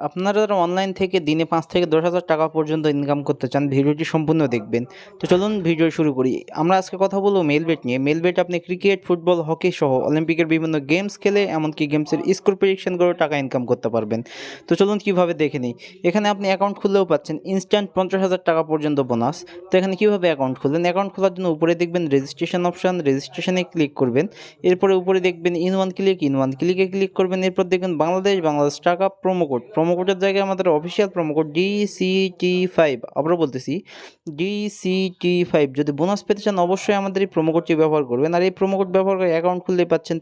আপনারা যারা অনলাইন থেকে দিনে ৫ থেকে ১০,০০০ টাকা পর্যন্ত ইনকাম করতে চান, ভিডিওটি সম্পূর্ণ দেখবেন। তো চলুন ভিডিও শুরু করি। আমরা আজকে কথা বলব মেলবেট নিয়ে। মেলবেট আপনি ক্রিকেট, ফুটবল, হকি সহ অলিম্পিকের বিভিন্ন গেমস খেলে এমনকি গেমসের স্কোর প্রেডিকশন করেও টাকা ইনকাম করতে পারবেন। তো চলুন কীভাবে দেখে নিই। এখানে আপনি অ্যাকাউন্ট খুললেও পাচ্ছেন ইনস্ট্যান্ট ৫০,০০০ টাকা পর্যন্ত বোনাস। তো এখানে কীভাবে অ্যাকাউন্ট খুলবেন? অ্যাকাউন্ট খোলার জন্য উপরে দেখবেন রেজিস্ট্রেশন অপশান, রেজিস্ট্রেশনে ক্লিক করবেন। এরপরে উপরে দেখবেন ইন ওয়ান ক্লিকে ক্লিক করবেন। এরপর দেখবেন বাংলাদেশ টাকা প্রোমো কোডের জায়গায় আমাদের অফিসিয়াল প্রোমো কোড DCT5, আবারও বলতেছি DCT5। যদি বোনাস পেতে চান অবশ্যই আমাদের এই প্রোমো কোডটি ব্যবহার করবেন। আর এই প্রোমো কোড ব্যবহার করে অ্যাকাউন্ট খুললে পাচ্ছেন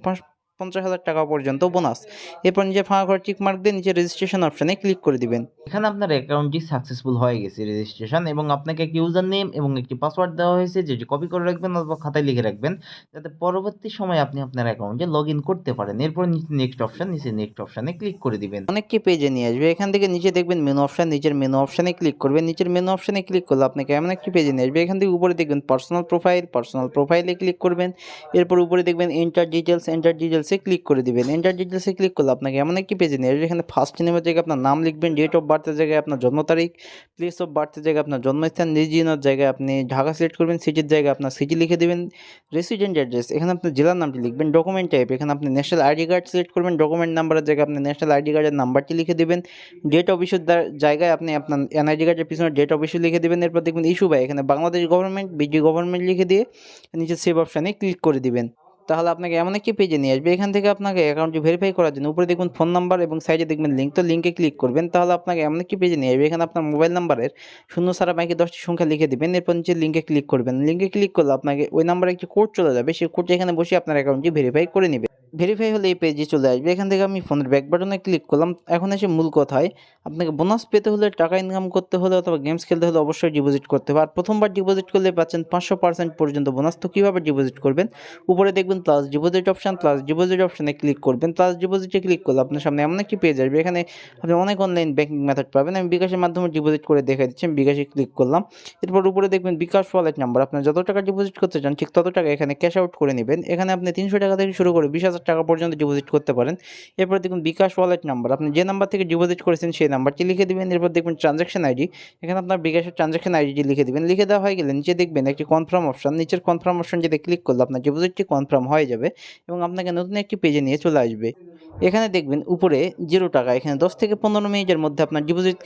৫০,০০০ টাকা পর্যন্ত বোনাস। এরপর নিজে ফাঁকা ঘরে টিক মার্ক দিয়ে নিচে রেজিস্ট্রেশন অপশানে ক্লিক করে দিবেন। এখানে আপনার অ্যাকাউন্টটি সাকসেসফুল হয়ে গেছে রেজিস্ট্রেশন, এবং আপনাকে একটি ইউজার নেম এবং একটি পাসওয়ার্ড দেওয়া হয়েছে, যেটি কপি করে রাখবেন অথবা খাতায় লিখে রাখবেন, যাতে পরবর্তী সময়ে আপনি আপনার অ্যাকাউন্টে লগ ইন করতে পারেন। এরপর নিচে নেক্সট অপশানে ক্লিক করে দিবেন। অনেককে পেজে নিয়ে আসবে। এখান থেকে নিচে দেখবেন মেনু অপশান, নিচের মেনু অপশানে ক্লিক করবেন। নিচের মেনু অপশানে ক্লিক করলে আপনাকে এমন একটি পেজে নিয়ে আসবে। এখান থেকে উপরে দেখবেন পার্সোনাল প্রোফাইলে ক্লিক করবেন। এরপর উপরে দেখবেন এন্টার ডিটেলসে ক্লিক করে দিবেন। এন্টার ডিটেলসে ক্লিক করলে আপনাকে এমন একটি পেজে নিয়ে আসবে। এখানে ফার্স্ট নেমের জায়গায় আপনার নাম লিখবেন, ডেট অফ বার্থের জায়গায় আপনার জন্ম তারিখ, প্লেস অফ বার্থের জায়গায় আপনার জন্মস্থান, রিজিয়নের জায়গায় আপনি ঢাকা সিলেক্ট করবেন, সিটির জায়গায় আপনার সিটি লিখে দেবেন, রেসিডেন্ট অ্যাড্রেস এখানে আপনার জেলার নামটি লিখবেন, ডকুমেন্ট টাইপ এখানে আপনি ন্যাশনাল আইডি কার্ড সিলেক্ট করবেন, ডকুমেন্ট নাম্বারের জায়গায় আপনি ন্যাশনাল আইডি কার্ডের নাম্বারটি লিখে দেবেন, ডেট অফ ইস্যুর জায়গায় আপনি আপনার এনআইডি কার্ডের পিছনে ডেট অফ ইস্যু লিখে দেবেন। এরপর দেখবেন ইস্যু বাই এখানে বাংলাদেশ গভর্নমেন্ট, বিডি গভর্নমেন্ট লিখে দিয়ে নিচে সেভ অপশানে ক্লিক করে দিবেন। তাহলে আপনাকে এমন একটি পেজে নিয়ে আসবে। এখান থেকে আপনাকে অ্যাকাউন্টটি ভেরিফাই করার জন্য উপরে দেখবেন ফোন নাম্বার এবং সাইডে দেখবেন লিঙ্ক, তো লিঙ্কে ক্লিক করবেন। তাহলে আপনাকে এমন একটি পেজে নিয়ে আসবে। এখানে আপনার মোবাইল নাম্বারের শূন্য ছাড়া বাকি 10টি সংখ্যা লিখে দিবেন। এরপর নিচে লিঙ্কে ক্লিক করবেন। লিঙ্কে ক্লিক করলে আপনাকে ওই নাম্বারে একটি কোড চলে যাবে। সেই কোডটি এখানে বসে আপনার অ্যাকাউন্টটি ভেরিফাই করে নেবে। ভেরিফাই হলে এই পেজে চলে আসবে। এখান থেকে আমি ফোনের ব্যাক বাটনে ক্লিক করলাম। এখন এসে মূল কথায়, আপনাকে বোনাস পেতে হলে, টাকা ইনকাম করতে হলে অথবা গেমস খেলতে হলে অবশ্যই ডিপোজিট করতে হবে। আর প্রথমবার ডিপোজিট করলে পাচ্ছেন 500% পর্যন্ত বোনাস। তো কীভাবে ডিপোজিট করবেন? উপরে দেখবেন প্লাস ডিপোজিট অপশানে ক্লিক করবেন। প্লাস ডিপোজিটে ক্লিক করলে আপনার সামনে এমন একটি পেজ আসবে। এখানে আপনি অনেক অনলাইন ব্যাংকিং মেথড পাবেন। আমি বিকাশের মাধ্যমে ডিপোজিট করে দেখাই দিচ্ছি। আমি বিকাশে ক্লিক করলাম। এরপর উপরে দেখবেন বিকাশ ওয়ালেট নাম্বার, আপনার যত টাকা ডিপোজিট করতে চান ঠিক তত টাকা এখানে ক্যাশ আউট করে নেবেন। এখানে আপনি 300 টাকা থেকে শুরু করে 20,000 টাকা পর্যন্ত ডিপোজিট করতে পারেন। এরপর দেখুন বিকাশ ওয়ালেট নাম্বার, আপনি যে নাম্বার থেকে ডিপোজিট করেছেন সেই নাম্বারটি লিখে দিবেন। এরপর দেখবেন ট্রানজ্যাকশন আইডি, এখানে আপনার বিকাশের ট্রানজ্যাকশন আইডিটি লিখে দিবেন। লিখে দেওয়া হয়ে গেলে নিচে দেখবেন একটি কনফার্ম অপশন, নিচের কনফার্ম অপশন যেটা ক্লিক করলে আপনার ডিপোজিটটি কনফার্ম হয়ে যাবে এবং আপনাকে নতুন একটি পেজে নিয়ে চলে আসবে। এখানে দেখবেন উপরে 0 টাকা, এখানে 10 থেকে 15 মিনিটের মধ্যে আপনার ডিপোজিট